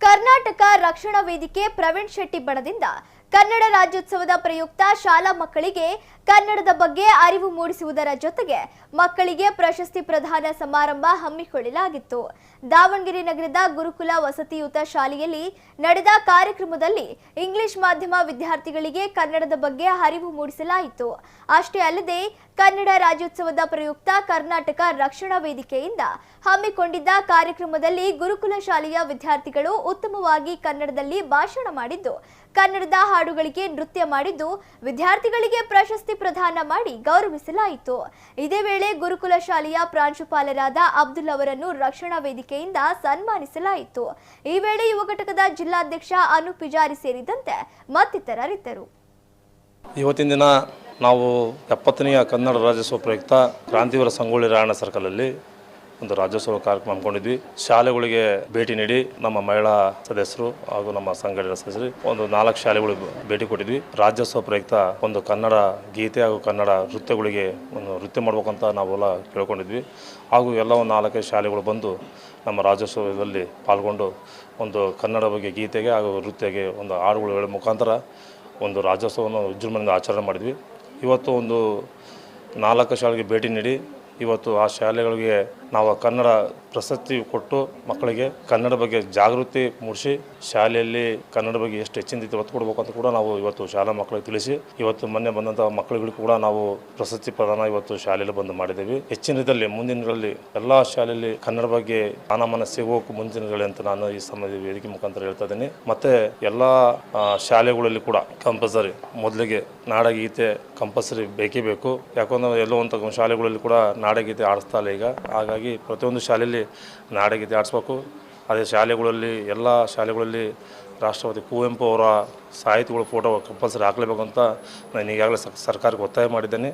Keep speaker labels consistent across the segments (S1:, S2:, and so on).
S1: ಕರ್ನಾಟಕ ರಕ್ಷಣಾ ವೇದಿಕೆ ಪ್ರವೀಣ್ ಶೆಟ್ಟಿ ಬಣದಿಂದ ಕನ್ನಡ ರಾಜ್ಯೋತ್ಸವದ ಪ್ರಯುಕ್ತ ಶಾಲಾ ಮಕ್ಕಳಿಗೆ ಕನ್ನಡದ ಬಗ್ಗೆ ಅರಿವು ಮೂಡಿಸುವುದರ ಜೊತೆಗೆ ಮಕ್ಕಳಿಗೆ ಪ್ರಶಸ್ತಿ ಪ್ರದಾನ ಸಮಾರಂಭ ಹಮ್ಮಿಕೊಳ್ಳಲಾಗಿತ್ತು. ದಾವಣಗೆರೆ ನಗರದ ಗುರುಕುಲ ವಸತಿಯುತ ಶಾಲೆಯಲ್ಲಿ ನಡೆದ ಕಾರ್ಯಕ್ರಮದಲ್ಲಿ ಇಂಗ್ಲಿಷ್ ಮಾಧ್ಯಮ ವಿದ್ಯಾರ್ಥಿಗಳಿಗೆ ಕನ್ನಡದ ಬಗ್ಗೆ ಅರಿವು ಮೂಡಿಸಲಾಯಿತು. ಅಷ್ಟೇ ಅಲ್ಲದೆ ಕನ್ನಡ ರಾಜ್ಯೋತ್ಸವದ ಪ್ರಯುಕ್ತ ಕರ್ನಾಟಕ ರಕ್ಷಣಾ ವೇದಿಕೆಯಿಂದ ಹಮ್ಮಿಕೊಂಡಿದ್ದ ಕಾರ್ಯಕ್ರಮದಲ್ಲಿ ಗುರುಕುಲ ಶಾಲೆಯ ವಿದ್ಯಾರ್ಥಿಗಳು ಉತ್ತಮವಾಗಿ ಕನ್ನಡದಲ್ಲಿ ಭಾಷಣ ಮಾಡಿದ್ದು, ಕನ್ನಡದ ಹಾಡುಗಳಿಗೆ ನೃತ್ಯ ಮಾಡಿದ್ದು ವಿದ್ಯಾರ್ಥಿಗಳಿಗೆ ಪ್ರಶಸ್ತಿ ಪ್ರದಾನ ಮಾಡಿ ಗೌರವಿಸಲಾಯಿತು. ಇದೇ ವೇಳೆ ಗುರುಕುಲ ಶಾಲೆಯ ಪ್ರಾಂಶುಪಾಲರಾದ ಅಬ್ದುಲ್ ಅವರನ್ನು ರಕ್ಷಣಾ ವೇದಿಕೆಯಿಂದ ಸನ್ಮಾನಿಸಲಾಯಿತು. ಈ ವೇಳೆ ಯುವ ಘಟಕದ ಜಿಲ್ಲಾಧ್ಯಕ್ಷ ಅನು ಪಿಜಾರಿ ಸೇರಿದಂತೆ ಮತ್ತಿತರರಿದ್ದರು.
S2: ಇವತ್ತಿನ ದಿನ ನಾವು 70ನೇ ಕನ್ನಡ ರಾಜ್ಯೋತ್ಸವ ಪ್ರಯುಕ್ತ ಕ್ರಾಂತಿವೀರ ಸಂಗೊಳ್ಳಿ ರಾಯಣ್ಣ ಸರ್ಕಲಲ್ಲಿ ಒಂದು ರಾಜ್ಯೋತ್ಸವ ಕಾರ್ಯಕ್ರಮ ಹಮ್ಮಿಕೊಂಡಿದ್ವಿ. ಶಾಲೆಗಳಿಗೆ ಭೇಟಿ ನೀಡಿ ನಮ್ಮ ಮಹಿಳಾ ಸದಸ್ಯರು ಹಾಗೂ ನಮ್ಮ ಸಂಘಟನೆಯ ಸದಸ್ಯರು ಒಂದು 4 ಶಾಲೆಗಳಿಗೆ ಭೇಟಿ ಕೊಟ್ಟಿದ್ವಿ. ರಾಜ್ಯೋತ್ಸವ ಪ್ರಯುಕ್ತ ಒಂದು ಕನ್ನಡ ಗೀತೆ ಹಾಗೂ ಕನ್ನಡ ನೃತ್ಯಗಳಿಗೆ ಒಂದು ನೃತ್ಯ ಮಾಡ್ಬೇಕಂತ ನಾವೆಲ್ಲ ಕೇಳ್ಕೊಂಡಿದ್ವಿ. ಹಾಗೂ ಎಲ್ಲ ಒಂದು 4 ಶಾಲೆಗಳು ಬಂದು ನಮ್ಮ ರಾಜ್ಯೋತ್ಸವದಲ್ಲಿ ಪಾಲ್ಗೊಂಡು ಒಂದು ಕನ್ನಡ ಬಗ್ಗೆ ಗೀತೆಗೆ ಹಾಗೂ ನೃತ್ಯಗೆ ಒಂದು ಹಾಡುಗಳು ಹೇಳೋ ಮುಖಾಂತರ ಒಂದು ರಾಜ್ಯೋತ್ಸವವನ್ನು ವಿಜೃಂಭಣೆಯಿಂದ ಆಚರಣೆ ಮಾಡಿದ್ವಿ. ಇವತ್ತು ಒಂದು 4 ಶಾಲೆಗೆ ಭೇಟಿ ನೀಡಿ ಇವತ್ತು ಆ ಶಾಲೆಗಳಿಗೆ ನಾವು ಕನ್ನಡ ಪ್ರಶಸ್ತಿ ಕೊಟ್ಟು ಮಕ್ಕಳಿಗೆ ಕನ್ನಡ ಬಗ್ಗೆ ಜಾಗೃತಿ ಮೂಡಿಸಿ ಶಾಲೆಯಲ್ಲಿ ಕನ್ನಡ ಬಗ್ಗೆ ಎಷ್ಟು ಹೆಚ್ಚಿನ ರೀತಿ ಒತ್ತು ಕೊಡಬೇಕು ಅಂತ ಕೂಡ ನಾವು ಇವತ್ತು ಶಾಲಾ ಮಕ್ಕಳಿಗೆ ತಿಳಿಸಿ ಇವತ್ತು ಮೊನ್ನೆ ಬಂದಂಥ ಮಕ್ಕಳುಗಳಿಗೂ ಕೂಡ ನಾವು ಪ್ರಶಸ್ತಿ ಪ್ರದಾನ ಇವತ್ತು ಶಾಲೆಯಲ್ಲಿ ಬಂದು ಮಾಡಿದ್ದೀವಿ. ಹೆಚ್ಚಿನ ರೀತಿಯಲ್ಲಿ ಮುಂದಿನ ದಿನಗಳಲ್ಲಿ ಎಲ್ಲ ಶಾಲೆಯಲ್ಲಿ ಕನ್ನಡ ಬಗ್ಗೆ ಸ್ಥಾನಮಾನ ಸಿಗೋಕು ಮುಂದಿನ ದಿನಗಳಲ್ಲಿ ಅಂತ ನಾನು ಈ ಸಮಯ ವೇದಿಕೆ ಮುಖಾಂತರ ಹೇಳ್ತಾ ಇದ್ದೀನಿ. ಮತ್ತು ಎಲ್ಲ ಶಾಲೆಗಳಲ್ಲಿ ಕೂಡ ಕಂಪಲ್ಸರಿ ಮೊದಲಿಗೆ ನಾಡಗೀತೆ ಕಂಪಲ್ಸರಿ ಬೇಕೇ ಬೇಕು. ಯಾಕಂದ್ರೆ ಎಲ್ಲೋ ಒಂದು ಶಾಲೆಗಳಲ್ಲಿ ಕೂಡ ನಾಡಗೀತೆ ಆಡಿಸ್ತಾ ಇಲ್ಲ ಈಗ. ಹಾಗಾಗಿ ಪ್ರತಿಯೊಂದು ಶಾಲೆಯಲ್ಲಿ ನಾಡಗೀತೆ ಆಡಿಸ್ಬೇಕು. ಅದೇ ಶಾಲೆಗಳಲ್ಲಿ ಎಲ್ಲ ಶಾಲೆಗಳಲ್ಲಿ ರಾಷ್ಟ್ರಪತಿ ಕುವೆಂಪು ಅವರ ಸಾಹಿತಿಗಳ ಫೋಟೋ ಕಂಪಲ್ಸರಿ ಹಾಕಲೇಬೇಕು ಅಂತ ನಾನು ಈಗಾಗಲೇ ಸರ್ಕಾರಕ್ಕೆ ಒತ್ತಾಯ ಮಾಡಿದ್ದೇನೆ.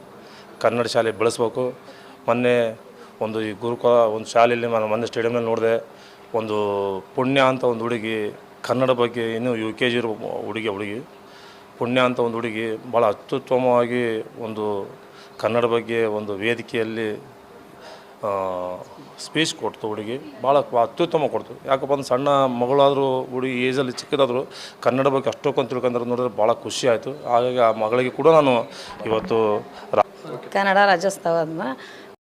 S2: ಕನ್ನಡ ಶಾಲೆ ಬೆಳೆಸ್ಬೇಕು. ಮೊನ್ನೆ ಒಂದು ಈ ಗುರುಕುಲ ಒಂದು ಶಾಲೆಯಲ್ಲಿ ನಾನು ಮೊನ್ನೆ ಸ್ಟೇಡಿಯಂನಲ್ಲಿ ನೋಡಿದೆ. ಒಂದು ಪುಣ್ಯ ಅಂತ ಒಂದು ಹುಡುಗಿ ಕನ್ನಡ ಬಗ್ಗೆ ಇನ್ನೂ UKG ಇರೋ ಹುಡುಗಿ ಪುಣ್ಯ ಅಂತ ಒಂದು ಹುಡುಗಿ ಭಾಳ ಅತ್ಯುತ್ತಮವಾಗಿ ಒಂದು ಕನ್ನಡ ಬಗ್ಗೆ ಒಂದು ವೇದಿಕೆಯಲ್ಲಿ ಸ್ಪೀಚ್ ಕೊಡ್ತು. ಹುಡುಗಿ ಭಾಳ ಅತ್ಯುತ್ತಮ ಕೊಡ್ತು. ಯಾಕಪ್ಪ ಅಂದ್ರೆ ಸಣ್ಣ ಮಗಳಾದರೂ ಹುಡುಗಿ ಏಜಲ್ಲಿ ಚಿಕ್ಕದಾದರೂ ಕನ್ನಡ ಬಗ್ಗೆ ಅಷ್ಟೊಂದು ತಿಳ್ಕೊಂಡ್ರೆ ನೋಡಿದ್ರೆ ಭಾಳ ಖುಷಿ ಆಯಿತು. ಹಾಗಾಗಿ ಆ ಮಗಳಿಗೆ ಕೂಡ ನಾನು ಇವತ್ತು
S3: ಕನ್ನಡ ರಾಜ್ಯೋತ್ಸವನ